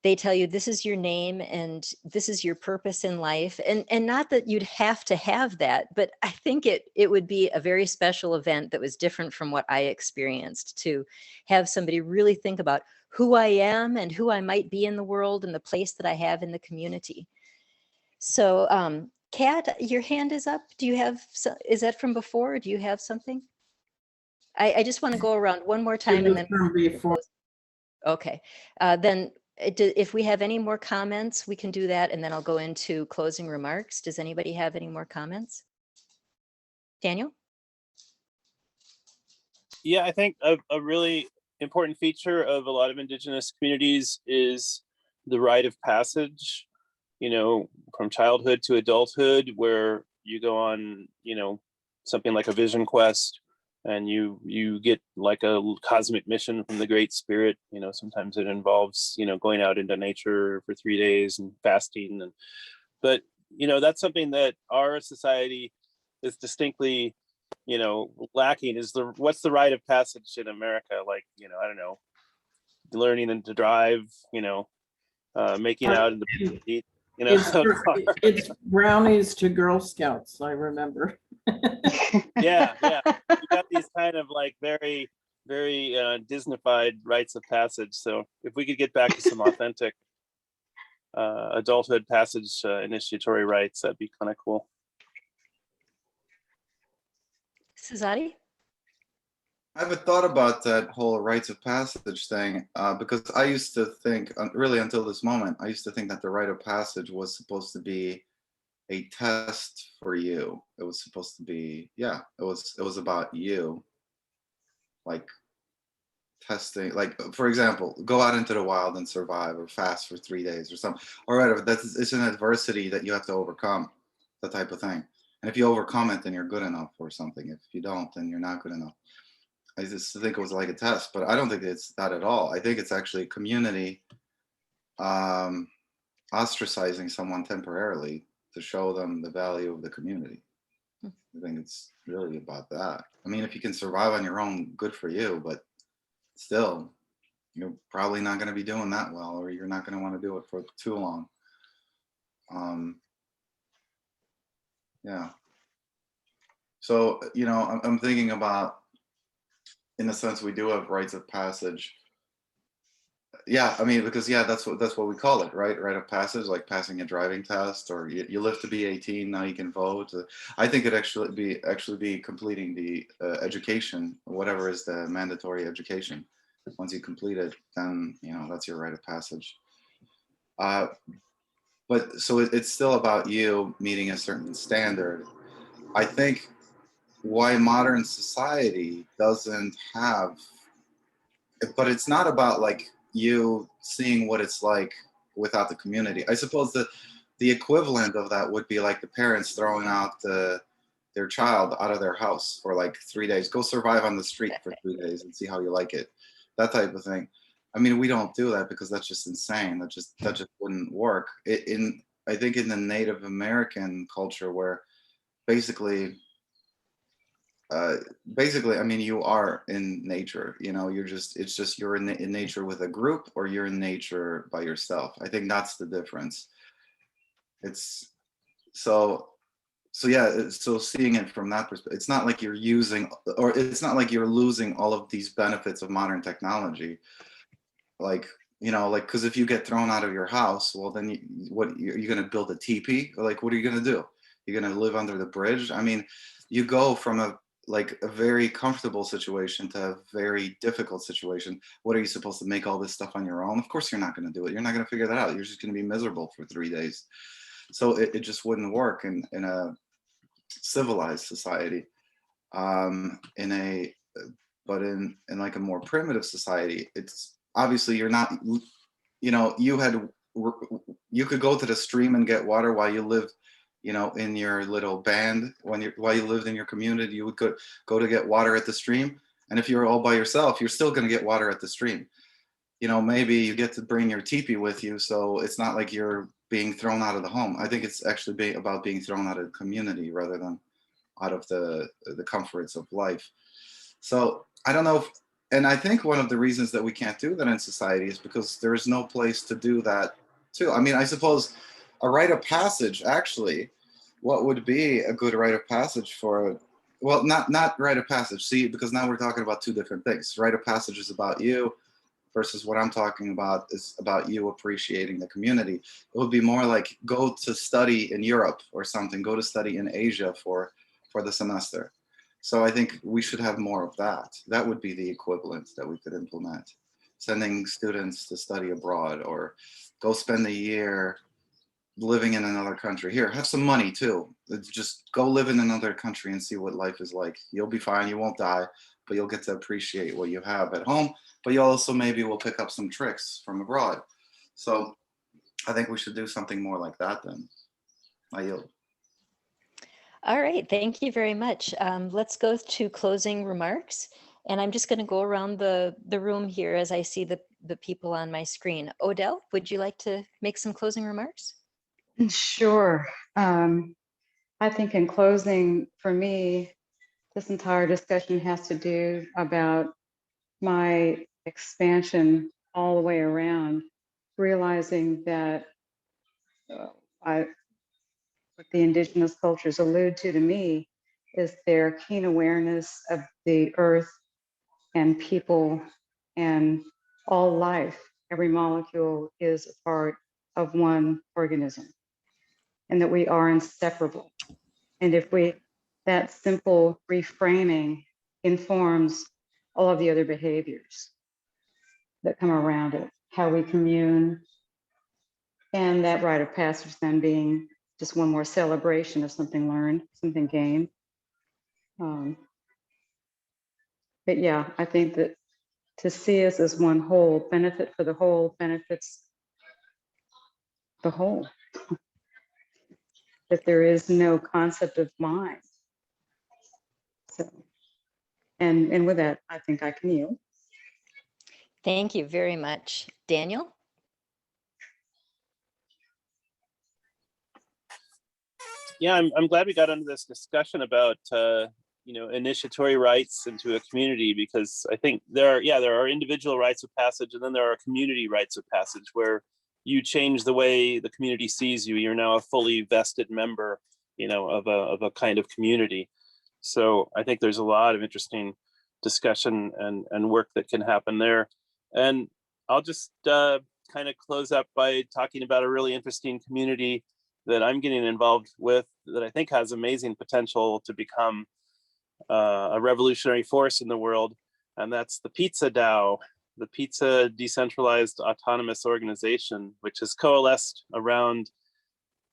they tell you this is your name and this is your purpose in life. And not that you'd have to have that, but I think it would be a very special event that was different from what I experienced, to have somebody really think about who I am and who I might be in the world and the place that I have in the community. So Kat, your hand is up. Do you have, is that from before, or do you have something? I just want to go around one more time and then. From before. Okay, then if we have any more comments, we can do that, and then I'll go into closing remarks. Does anybody have any more comments? Daniel? Yeah, I think a really important feature of a lot of Indigenous communities is the rite of passage, you know, from childhood to adulthood, where you go on, you know, something like a vision quest, and you get like a cosmic mission from the Great Spirit. You know, sometimes it involves, you know, going out into nature for 3 days and fasting. And but, you know, that's something that our society is distinctly, you know, lacking. Is what's the rite of passage in America? Like, you know, I don't know, learning to drive, you know, making out in the heat, you know. It's brownies to Girl Scouts, I remember. Yeah. We got these kind of like very, very Disneyfied rites of passage. So if we could get back to some authentic adulthood passage initiatory rites, that'd be kind of cool. Suzati? I haven't thought about that whole rites of passage thing because I used to think, really until this moment, I used to think that the rite of passage was supposed to be a test for you. It was supposed to be, yeah, it was about you, like testing, like for example, go out into the wild and survive, or fast for 3 days or something, or whatever. It's an adversity that you have to overcome, that type of thing. And if you overcome it, then you're good enough or something. If you don't, then you're not good enough. I just think it was like a test, but I don't think it's that at all. I think it's actually community ostracizing someone temporarily to show them the value of the community. I think it's really about that. I mean, if you can survive on your own, good for you, but still, you're probably not going to be doing that well, or you're not going to want to do it for too long. Yeah. So, you know, I'm thinking about, in a sense, we do have rites of passage. Yeah, I mean, because yeah, that's what we call it, right? Rite of passage, like passing a driving test, or you live to be 18, now you can vote. I think it actually be completing the education, whatever is the mandatory education. Once you complete it, then you know that's your rite of passage. But so it's still about you meeting a certain standard. I think why modern society doesn't have, but it's not about like you seeing what it's like without the community. I suppose that the equivalent of that would be like the parents throwing out their child out of their house for like 3 days. Go survive on the street for 3 days and see how you like it. That type of thing. I mean, we don't do that because that's just insane. That just wouldn't work. I think in the Native American culture, where basically, I mean, you are in nature, you know, it's just you're in nature with a group, or you're in nature by yourself. I think that's the difference. It's so yeah, so seeing it from that perspective, it's not like you're using, or it's not like you're losing all of these benefits of modern technology. Like, you know, like, because if you get thrown out of your house, well, then you're going to build a teepee? Like, what are you going to do? You're going to live under the bridge? I mean, you go from a very comfortable situation to a very difficult situation. What are you supposed to make all this stuff on your own? Of course, you're not going to do it. You're not going to figure that out. You're just going to be miserable for 3 days. So it just wouldn't work in a civilized society. But in like a more primitive society, it's obviously you're not, you know, you could go to the stream and get water while you live, you know, in your little band. While you lived in your community, you would go to get water at the stream. And if you're all by yourself, you're still going to get water at the stream. You know, maybe you get to bring your teepee with you, so it's not like you're being thrown out of the home. I think it's actually about being thrown out of the community rather than out of the comforts of life. So I don't know and I think one of the reasons that we can't do that in society is because there is no place to do that too. I mean, I suppose a rite of passage, actually, what would be a good rite of passage for, well, not rite of passage, see, because now we're talking about two different things. Rite of passage is about you, versus what I'm talking about is about you appreciating the community. It would be more like go to study in Europe or something, go to study in Asia for the semester. So I think we should have more of that. That would be the equivalent that we could implement. Sending students to study abroad, or go spend a year living in another country. Here, have some money too. Just go live in another country and see what life is like. You'll be fine, you won't die, but you'll get to appreciate what you have at home, but you also maybe will pick up some tricks from abroad. So I think we should do something more like that then. I yield. All right, thank you very much. Let's go to closing remarks. And I'm just going to go around the room here as I see the people on my screen. Odell, would you like to make some closing remarks? Sure. I think in closing, for me, this entire discussion has to do about my expansion all the way around, realizing that what the indigenous cultures allude to me is their keen awareness of the earth and people and all life. Every molecule is a part of one organism, and that we are inseparable. And if that simple reframing informs all of the other behaviors that come around it, how we commune, and that rite of passage then being just one more celebration of something learned, something gained. But yeah, I think that to see us as one whole, benefit for the whole benefits the whole. That there is no concept of mind. So, and with that, I think I can yield. Thank you very much. Daniel? Yeah, I'm glad we got into this discussion about initiatory rites into a community, because I think there are individual rites of passage, and then there are community rites of passage where you change the way the community sees you. You're now a fully vested member, of a kind of community. So I think there's a lot of interesting discussion and work that can happen there. And I'll just kind of close up by talking about a really interesting community that I'm getting involved with that I think has amazing potential to become a revolutionary force in the world. And that's the Pizza DAO, the Pizza Decentralized Autonomous Organization, which has coalesced around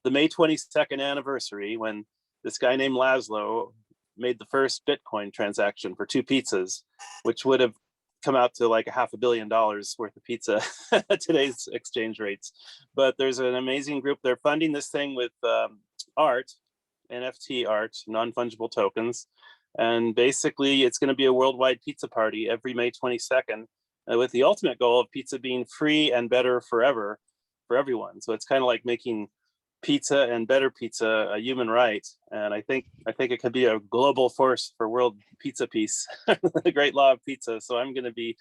the May 22nd anniversary when this guy named Laszlo made the first Bitcoin transaction for 2 pizzas, which would have come out to like $500 million worth of pizza at today's exchange rates. But there's an amazing group. They're funding this thing with art, NFT art, non-fungible tokens. And basically it's going to be a worldwide pizza party every May 22nd with the ultimate goal of pizza being free and better forever for everyone. So it's kind of like making pizza and better pizza a human right. And I think it could be a global force for world pizza peace, the great law of pizza. So I'm going to be,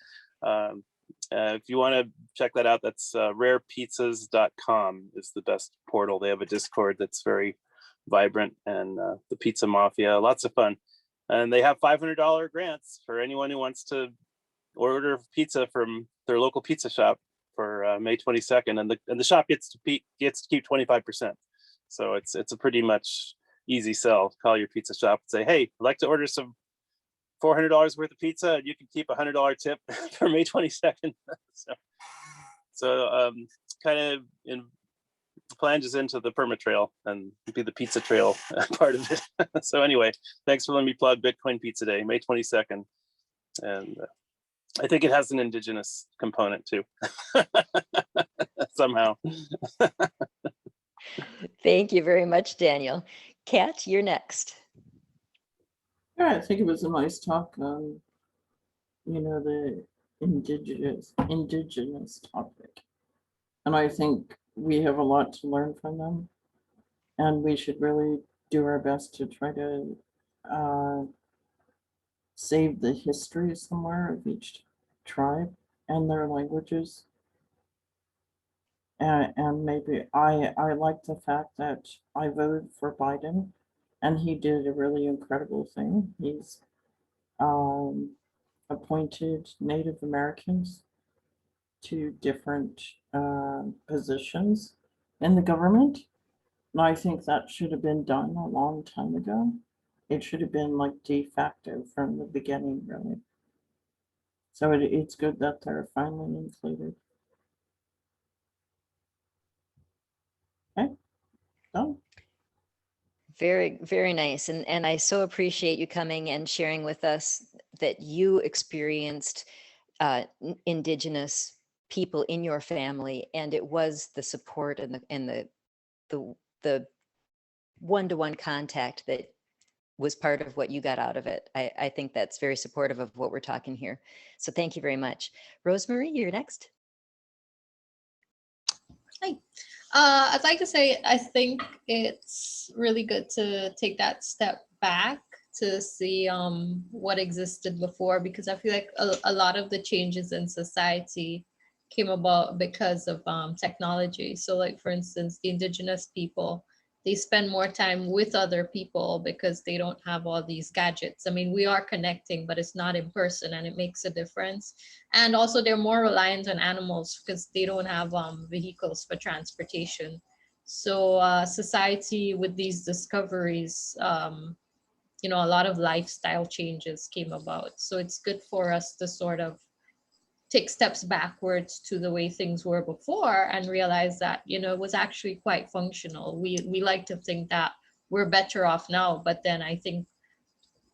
if you want to check that out, that's rarepizzas.com is the best portal. They have a Discord that's very vibrant, and the Pizza Mafia, lots of fun. And they have $500 grants for anyone who wants to order pizza from their local pizza shop for May 22nd, and the shop gets to keep 25%. So it's a pretty much easy sell. Call your pizza shop and say, hey, I'd like to order some $400 worth of pizza, and you can keep $100 tip for May 22nd. so kind of plunges into the perma trail and be the pizza trail part of it. So anyway, thanks for letting me plug Bitcoin Pizza Day, May 22nd. And I think it has an indigenous component too, somehow. Thank you very much, Daniel. Kat, you're next. Yeah, I think it was a nice talk on, the indigenous topic. And I think we have a lot to learn from them. And we should really do our best to try to save the history somewhere of each tribe and their languages. And maybe I like the fact that I voted for Biden, and he did a really incredible thing. He's appointed Native Americans to different positions in the government. And I think that should have been done a long time ago. It should have been like de facto from the beginning, really. So it's good that they're finally included. Okay, done. Very, very nice. And I so appreciate you coming and sharing with us that you experienced Indigenous people in your family, and it was the support and the one-to-one contact that was part of what you got out of it. I think that's very supportive of what we're talking here. So thank you very much. Rosemary, you're next. Hi. I'd like to say I think it's really good to take that step back to see what existed before, because I feel like a lot of the changes in society came about because of technology. So like, for instance, the Indigenous people, they spend more time with other people because they don't have all these gadgets. I mean, we are connecting, but it's not in person, and it makes a difference. And also they're more reliant on animals because they don't have vehicles for transportation. So society with these discoveries, you know, a lot of lifestyle changes came about. So it's good for us to sort of take steps backwards to the way things were before and realize that, you know, it was actually quite functional. We like to think that we're better off now, but then I think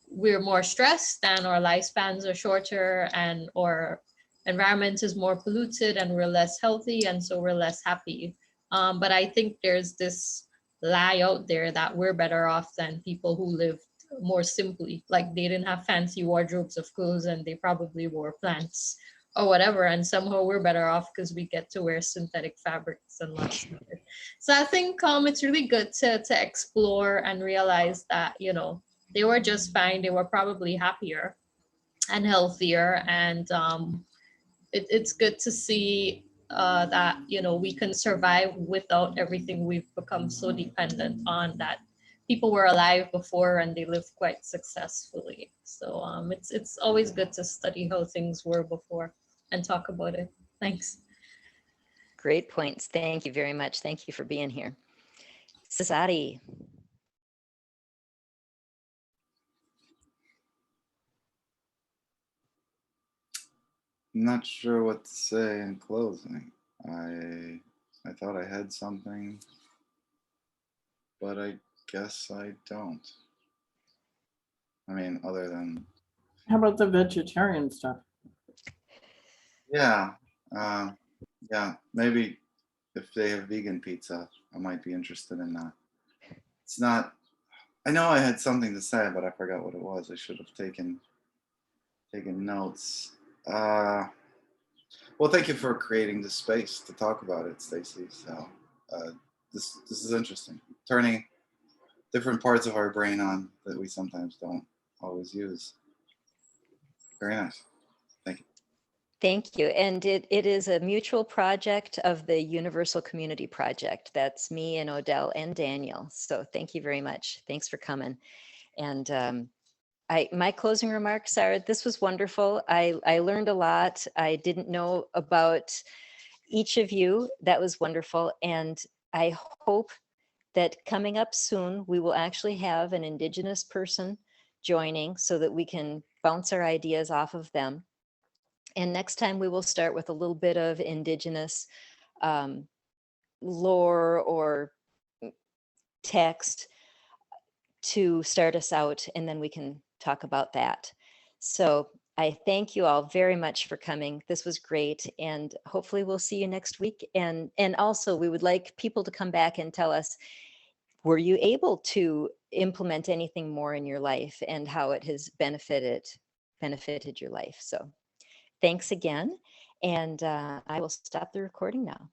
we're more stressed and our lifespans are shorter, and our environment is more polluted and we're less healthy, and so we're less happy. But I think there's this lie out there that we're better off than people who lived more simply. Like, they didn't have fancy wardrobes of clothes and they probably wore plants or whatever, and somehow we're better off because we get to wear synthetic fabrics and lots of it. So I think it's really good to explore and realize that, you know, they were just fine. They were probably happier and healthier, and it's good to see that, you know, we can survive without everything we've become so dependent on, that people were alive before and they lived quite successfully. So it's always good to study how things were before and talk about it. Thanks. Great points. Thank you very much. Thank you for being here. Sasadi. I'm not sure what to say in closing. I thought I had something, but I guess I don't. I mean, other than, How about the vegetarian stuff? yeah, yeah, maybe if they have vegan pizza, I might be interested in that. It's not, I know I had something to say, but I forgot what it was. I should have taken notes. Well, thank you for creating this space to talk about it, Stacy. So this is interesting. Turning different parts of our brain on that we sometimes don't always use. Very nice. Thank you. Thank you. And it is a mutual project of the Universal Community Project. That's me and Odell and Daniel. So thank you very much. Thanks for coming. And my closing remarks are, this was wonderful. I learned a lot. I didn't know about each of you. That was wonderful. And I hope that coming up soon, we will actually have an Indigenous person joining so that we can bounce our ideas off of them. And next time we will start with a little bit of Indigenous lore or text to start us out, and then we can talk about that. So I thank you all very much for coming. This was great, and hopefully we'll see you next week. And also we would like people to come back and tell us, were you able to implement anything more in your life and how it has benefited your life? So thanks again, and I will stop the recording now.